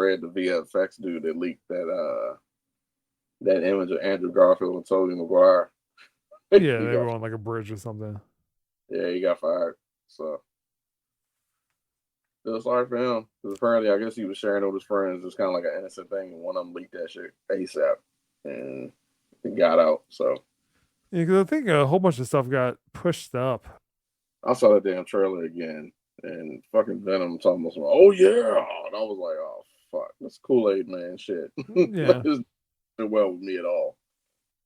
read the VFX dude that leaked that image of Andrew Garfield and Tobey Maguire. Yeah, he they got were on like a bridge or something. yeah, he got fired. So feel sorry for him because apparently I guess he was sharing it with his friends. It's kind of like an innocent thing, and one of them leaked that shit ASAP, and it got out. So Yeah, because I think a whole bunch of stuff got pushed up. I saw that damn trailer again, and fucking Venom talking about some, oh yeah, and I was like, oh fuck, that's Kool Aid man shit. That Yeah, doesn't sit well with me at all.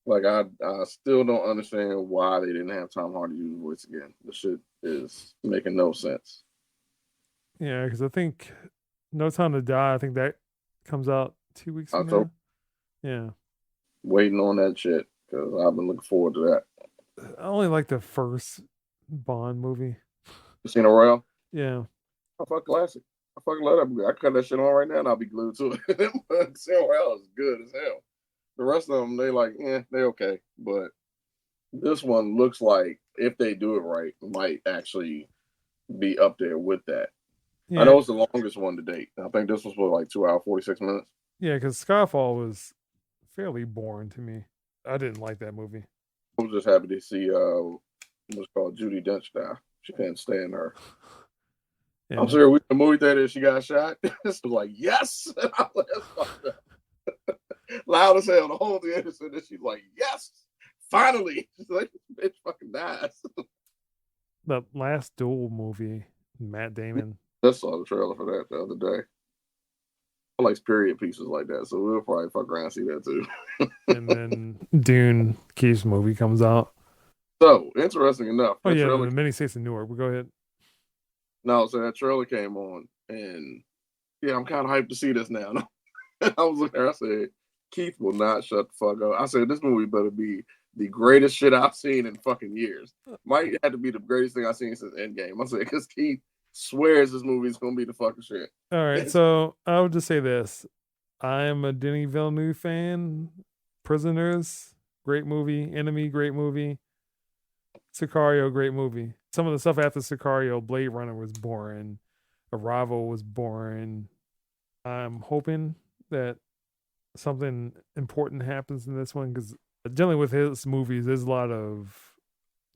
Like I still don't understand why they didn't have Tom Hardy use the voice again. The shit is making no sense. yeah, because I think No Time to Die. I think that comes out 2 weeks from October now. Yeah, waiting on that shit because I've been looking forward to that. I only like the first Bond movie. Casino Royale. Yeah, I fuck classic. I fucking love that movie. I cut that shit on right now and I'll be glued to it. Casino Royale is good as hell. The rest of them, they like, they okay. But this one looks like if they do it right, might actually be up there with that. I yeah, know it's the longest one to date. I think this was for like 2 hours 46 minutes. yeah. Because Skyfall was fairly boring to me. I didn't like that movie. I was just happy to see what's called Judy Dench die. She can't stand her. I'm Yeah, sure we in the movie theater she got shot. It's like yes, loud as hell. The whole theater said that she's like yes, finally. She's like this bitch fucking dies. the last Duel movie, Matt Damon, I saw the trailer for that the other day. I like period pieces like that, so we'll probably fuck around and see that too. and then Dune Keith's movie comes out. So interesting enough, Oh that yeah, trailer. the mini states in Newark. But go ahead. No, so that trailer came on, and yeah, I'm kind of hyped to see this now. I was looking there, I said, Keith will not shut the fuck up. I said, this movie better be the greatest shit I've seen in fucking years. Might have to be the greatest thing I've seen since Endgame. I said, because Keith swears this movie is going to be the fucking shit. All right, so I would just say this: I am a Denis Villeneuve fan. Prisoners, great movie. Enemy, great movie. Sicario, great movie. Some of the stuff after Sicario, Blade Runner was boring. Arrival was boring. I'm hoping that something important happens in this one because generally with his movies, there's a lot of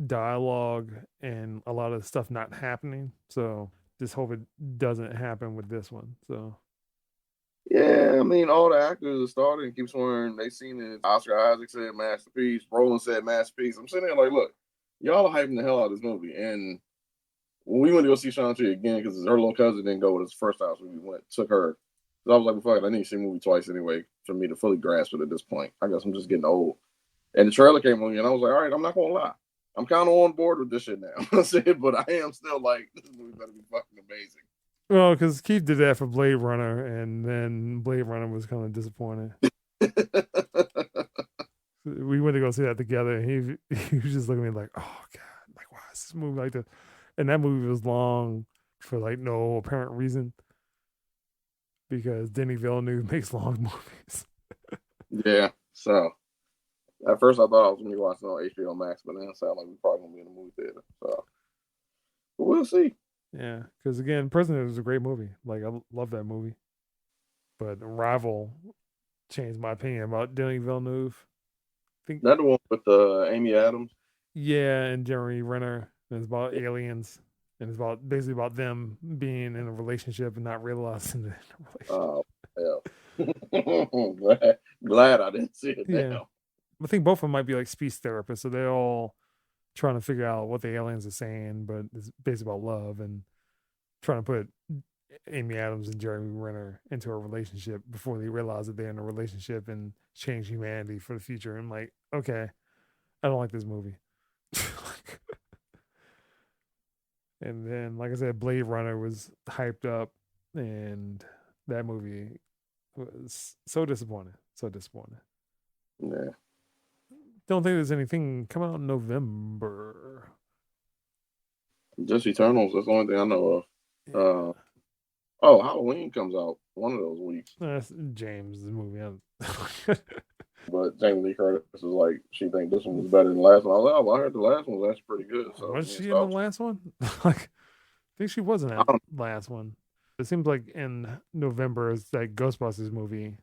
dialogue and a lot of stuff not happening. So just hope it doesn't happen with this one. So Yeah, I mean, all the actors are starting and keep swearing they seen it. Oscar Isaac said masterpiece. Roland said masterpiece. I'm sitting there like, look, y'all are hyping the hell out of this movie. And when we went to go see Shang-Chi again, because her little cousin didn't go with us the first time, so we went, took her. So I was like, well, fuck it, I need to see the movie twice anyway for me to fully grasp it at this point. I guess I'm just getting old. And the trailer came on, and I was like, all right, I'm not gonna lie. I'm kind of on board with this shit now. But I am still like, this movie better be fucking amazing. well, because Keith did that for Blade Runner, and then Blade Runner was kind of disappointing. We went to go see that together, and he was just looking at me like, "Oh God, like why is this movie like this?" And that movie was long for like no apparent reason because Denis Villeneuve makes long movies. Yeah. So at first I thought I was gonna be watching on HBO Max, but then it sounded like we probably gonna be in the movie theater. So but we'll see. Yeah, because again, Prisoner is a great movie. Like I love that movie, but Rival changed my opinion about Denis Villeneuve. I think Another one with Amy Adams. yeah, and Jeremy Renner. And it's about aliens, and it's about basically about them being in a relationship and not realizing they're in a relationship. Hell. glad I didn't see it Yeah, now. I think both of them might be like speech therapists, so they're all trying to figure out what the aliens are saying, but it's basically about love and trying to put Amy Adams and Jeremy Renner into a relationship before they realize that they're in a relationship and change humanity for the future. I'm like, okay, I don't like this movie. And then, like I said, Blade Runner was hyped up, and that movie was so disappointing. So disappointing. Yeah. Don't think there's anything coming out in November. Just Eternals, that's the only thing I know of. Yeah, Halloween comes out one of those weeks. that's James' movie. But Jamie Lee Curtis is like, she think this one was better than the last one. I was like, oh, well, I heard the last one was actually pretty good. So Was me and she in the Star last one? Like, I think she was in I that don't last one. It seems like in November is that Ghostbusters movie.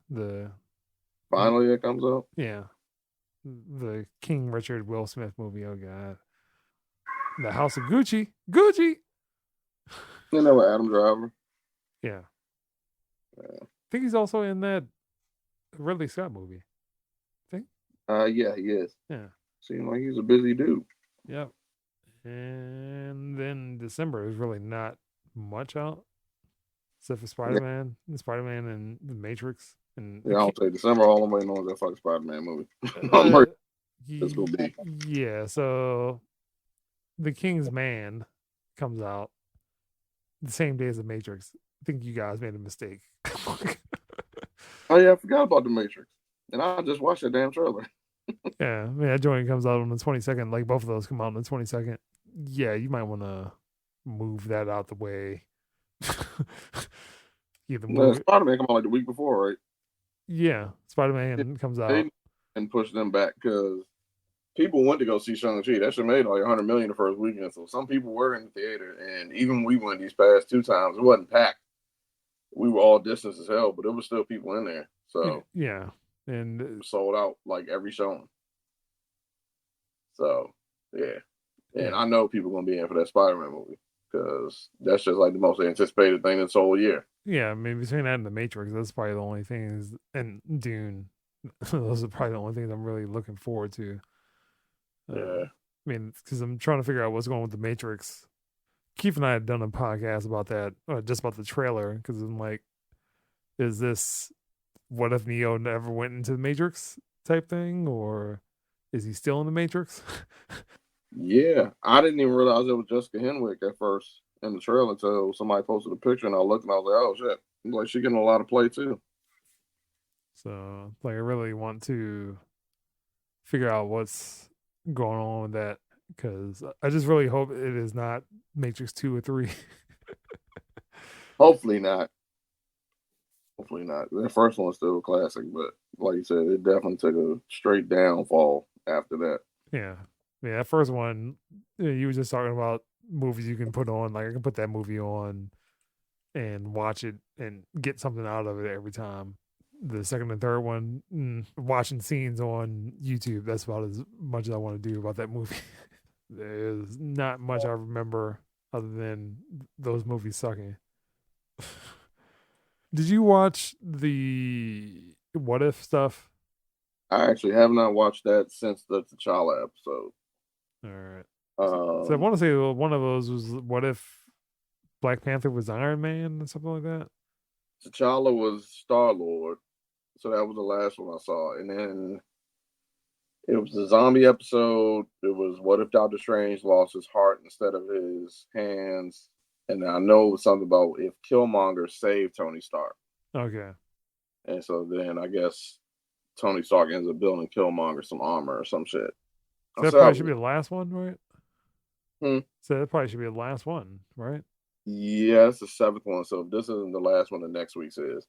Finally, it comes out. Yeah, the King Richard Will Smith movie. Oh god, the House of Gucci, Gucci. You know, with Adam Driver. Yeah, I think he's also in that Ridley Scott movie. I think. Yeah, he is. Yeah. Seems like he's a busy dude. Yep. And then December is really not much out except for Yeah, Spider Man and The Matrix and yeah. I don't say December. All I'm waiting on is that fucking Spider-Man movie. I'm uh, ready. It's gonna be. yeah. So The King's Man comes out the same day as The Matrix. I think you guys made a mistake. Oh yeah, I forgot about the Matrix, and I just watched that damn trailer. Yeah, I mean that joint comes out on the 22nd. Like both of those come out on the 22nd. Yeah, you might want to move that out the way. Either No, move it. Spider-Man come out like the week before, right? Yeah, Spider Yeah, Man comes they out. and push them back because people went to go see Shang-Chi. That should made like 100 million the first weekend. So some people were in the theater, and even we went these past two times. It wasn't packed. We were all distance as hell, but there was still people in there. So Yeah, and sold out like every showing. So yeah, and yeah, I know people gonna be in for that Spider-Man movie because that's just like the most anticipated thing this whole year. yeah. I mean between that and the Matrix, that's probably the only things. And Dune, those are probably the only things I'm really looking forward to. Yeah, I mean, because I'm trying to figure out what's going on with the Matrix. Keith and I had done a podcast about that, just about the trailer, because I'm like, is this what if Neo never went into the Matrix type thing, or is he still in the Matrix? yeah. I didn't even realize it was Jessica Henwick at first in the trailer until somebody posted a picture, and I looked and I was like, oh shit, like she getting a lot of play too. So, like, I really want to figure out what's going on with that because I just really hope it is not Matrix 2 or 3. Hopefully not. Hopefully not. The first one's still a classic, but like you said, it definitely took a straight downfall after that. Yeah. Yeah, that first one, you were just talking about movies you can put on. Like, I can put that movie on and watch it and get something out of it every time. The second and third one, watching scenes on YouTube, that's about as much as I want to do about that movie. There's not much I remember other than those movies sucking. Did you watch the What If stuff? I actually have not watched that since the T'Challa episode. All right. So I Um, want to say one of those was What If Black Panther was Iron Man or something like that? T'Challa was Star Lord, so that was the last one I saw, and then it was the zombie episode. It was what if Doctor Strange lost his heart instead of his hands, and I know it was something about if Killmonger saved Tony Stark, Okay. and so then I guess Tony Stark ends up building Killmonger some armor or some shit. I So that said, I probably should was, be the last one, right? hmm. So that probably should be the last one, right? Yeah, it's the seventh one. So if this isn't the last one, the next week's is.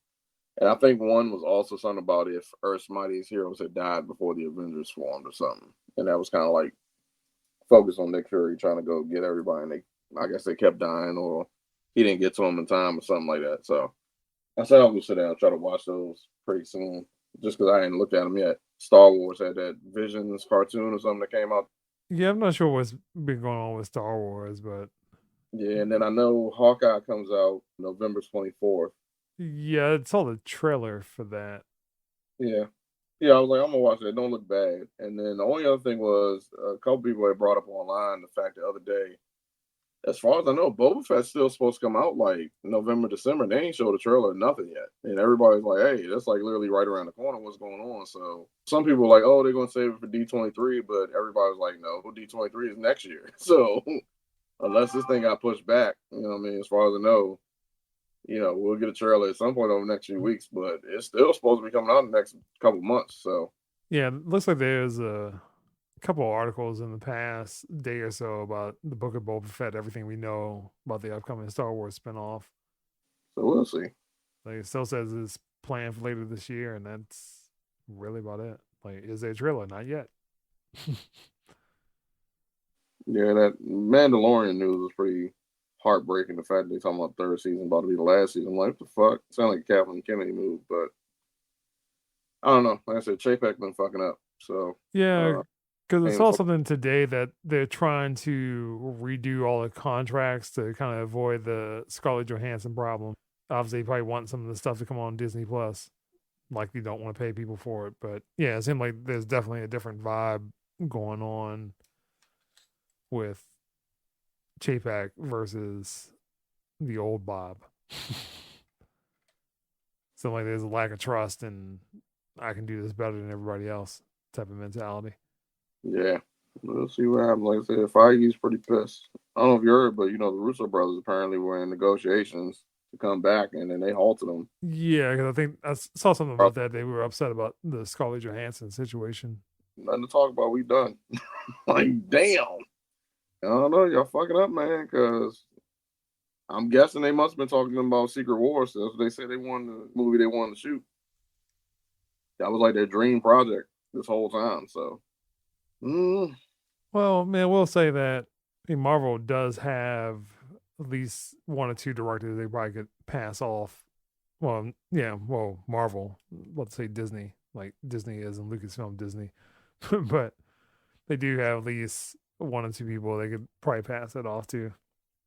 And I think one was also something about if Earth's mightiest heroes had died before the Avengers formed or something. And that was kind of like focused on Nick Fury trying to go get everybody. And I guess they kept dying or he didn't get to them in time or something like that. So I said I'll go sit down and try to watch those pretty soon just because I hadn't looked at them yet. Star Wars had that Visions cartoon or something that came out. Yeah, I'm not sure what's been going on with Star Wars, but Yeah, and then I know Hawkeye comes out November 24th. yeah, I saw the trailer for that. Yeah. Yeah, I was like, I'm gonna watch it. It don't look bad. And then the only other thing was a couple people had brought up online the fact the other day, as far as I know, Boba Fett's still supposed to come out like November, December. They ain't showed a trailer or nothing yet. And everybody's like, hey, that's like literally right around the corner. What's going on? So some people were like, oh, they're gonna save it for D23, but everybody was like, no, D23 is next year. So unless this thing got pushed back, you know what I mean? As far as I know, we'll get a trailer at some point over the next few weeks, but it's still supposed to be coming out in the next couple months. So Yeah, it looks like there's a couple of articles in the past day or so about the Book of Boba Fett, everything we know about the upcoming Star Wars spinoff. we'll see. Like it still says it's planned for later this year, and that's really about it. Like, is there a trailer? Not yet. Yeah, that Mandalorian news was pretty heartbreaking the fact that they talking about third season about to be the last season. I'm like, what the fuck? Sound like a Kathleen Kennedy move, but I don't know. Like I said, Chapek been fucking up. So Yeah, uh because I ain't saw fuck- something today that they're trying to redo all the contracts to kind of avoid the Scarlett Johansson problem. Obviously, they probably want some of the stuff to come on Disney Plus. Like, you don't want to pay people for it. But yeah, it seemed like there's definitely a different vibe going on with Chapek versus the old Bob. So like there's a lack of trust and I can do this better than everybody else type of mentality. yeah. We'll see what happens. Like I said, Feige's pretty pissed. I don't know if you heard, but the Russo brothers apparently were in negotiations to come back, and then they halted them. Yeah, because I think I saw something about that. They were upset about the Scarlett Johansson situation. Nothing to talk about. We done. Like, damn. I don't know. Y'all fucking up, man, because I'm guessing they must have been talking about Secret Wars. So they said they wanted the movie they wanted to shoot. That was like their dream project this whole time. So, mm, Well, man, we'll say that Marvel does have at least one or two directors they probably could pass off. Well, yeah, well, Marvel, let's say Disney, like Disney is in Lucasfilm Disney, but they do have at least one or two people they could probably pass it off to.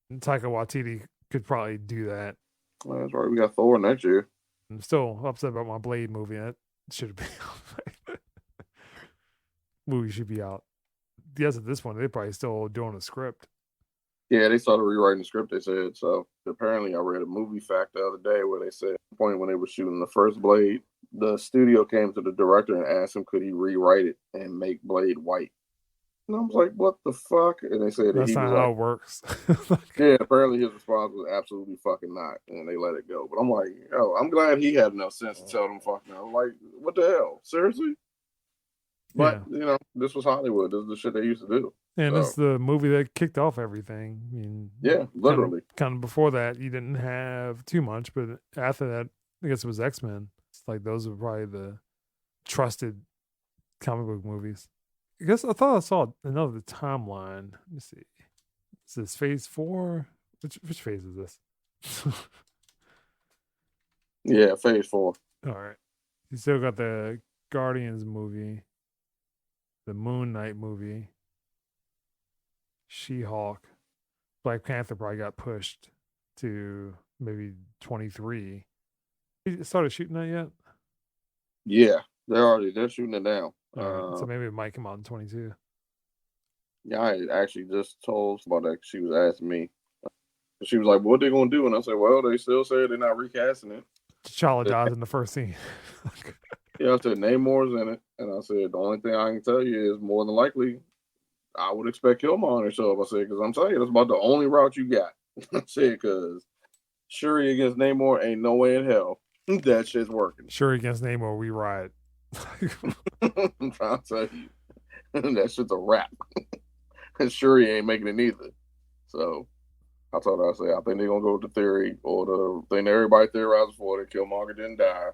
And Taika Waititi could probably do that. well, that's right. We got Thor next year. I'm still upset about my Blade movie. That should have been movie should be out. Yes, at this point they're probably still doing a script. Yeah, they started rewriting the script. They said so. Apparently, I read a movie fact the other day where they said at the point when they were shooting the first Blade, the studio came to the director and asked him could he rewrite it and make Blade white. And I was like, what the fuck? And they said that That's he not was how like, it works. yeah, apparently his response was absolutely fucking not. And they let it go. But I'm like, yo, I'm glad he had enough sense to tell them fuck no. Like, what the hell? Seriously? But, Yeah. this was Hollywood. This is the shit they used to do. And it's So, the movie that kicked off everything. I mean, yeah, literally. Kind of before that, you didn't have too much, but after that, I guess it was X Men. It's like those were probably the trusted comic book movies. I guess I thought I saw another timeline. Let me see. Is this Phase 4? Which phase is this? Yeah, phase 4. All right. You still got the Guardians movie, the Moon Knight movie, She-Hulk. Black Panther probably got pushed to maybe 23. You started shooting that yet? Yeah, they're shooting it down. All right. So maybe it might come out in 22. Yeah, I actually just told about that. She was asking me. She was like, "What they gonna do?" And I said, "Well, they still say they're not recasting it." T'Challa dies in the first scene. Yeah, I said Namor's in it, and I said the only thing I can tell you is more than likely I would expect Killmonger to show up. I said because I'm telling you that's about the only route you got. I said because Shuri against Namor ain't no way in hell that shit's working. Shuri against Namor, we ride. I'm trying to tell you that shit's a wrap. Shuri ain't making it neither. So I told her, I said, I think they're gonna go with the theory or the thing that everybody theorized for that Killmonger didn't die.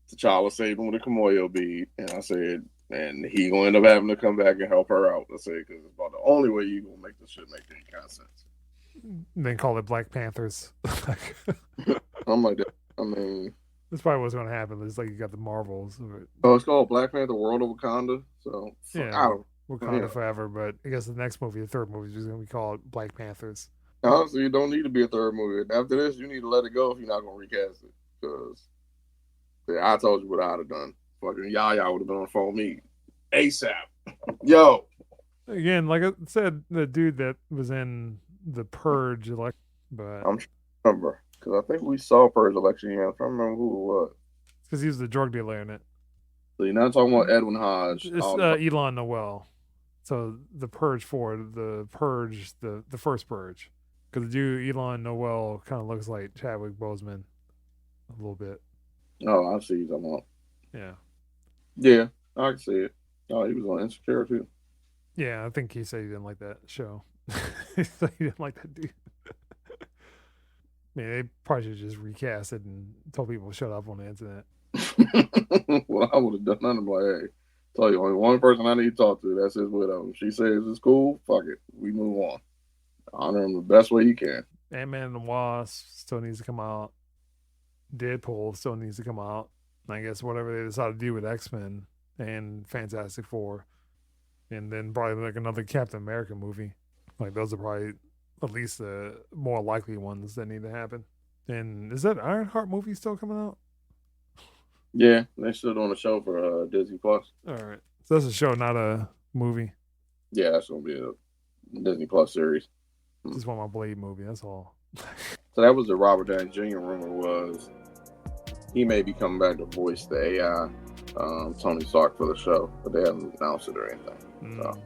T'Challa saved him with a Kamoyo bead, and I said, and he gonna end up having to come back and help her out. I said, because it's about the only way you gonna make this shit make any kind of sense. Then call it Black Panthers. I'm like that. I mean, that's probably what's going to happen. It's like you got the Marvels. oh, it's called Black Panther: World of Wakanda. So yeah, Wakanda forever. But I guess the next movie, the third movie, is going to be called Black Panthers. Honestly, you don't need to be a third movie. After this, you need to let it go if you're not gonna recast it. Because I told you what I'd have done. Fucking Yaya would have been on the phone with me ASAP. Yo. Again, like I said, the dude that was in The Purge, but I'm trying to remember because I think we saw Purge election. Yeah, I'm trying to remember who it was. Because he was the drug dealer in it. So you're not talking about Edwin Hodge. It's Elon Noel. So the Purge 4, the Purge, the first Purge. Because the dude Elon Noel kind of looks like Chadwick Boseman a little bit. Oh, I see you talking about. Yeah. Yeah, I can see it. Oh, he was on Insecure too. Yeah, I think he said he didn't like that show. He said he didn't like that dude. I mean, they probably should just recast it and told people to shut up on the internet. Well, I would have done nothing but, hey, tell you, only one person I need to talk to, that's his widow. If she says it's cool, fuck it. We move on. Honor him the best way you can. Ant-Man and the Wasp still needs to come out. Deadpool still needs to come out. I guess whatever they decide to do with X-Men and Fantastic Four, and then probably like another Captain America movie. Like those are probably at least the more likely ones that need to happen. And is that Ironheart movie still coming out? Yeah, they're still doing a show for Disney Plus. All right, so that's a show, not a movie. Yeah, that's gonna be a Disney Plus series. Just want my Blade movie. That's all. So that was the Robert Downey Jr. rumor was he may be coming back to voice the AI Tony Stark for the show, but they haven't announced it or anything. So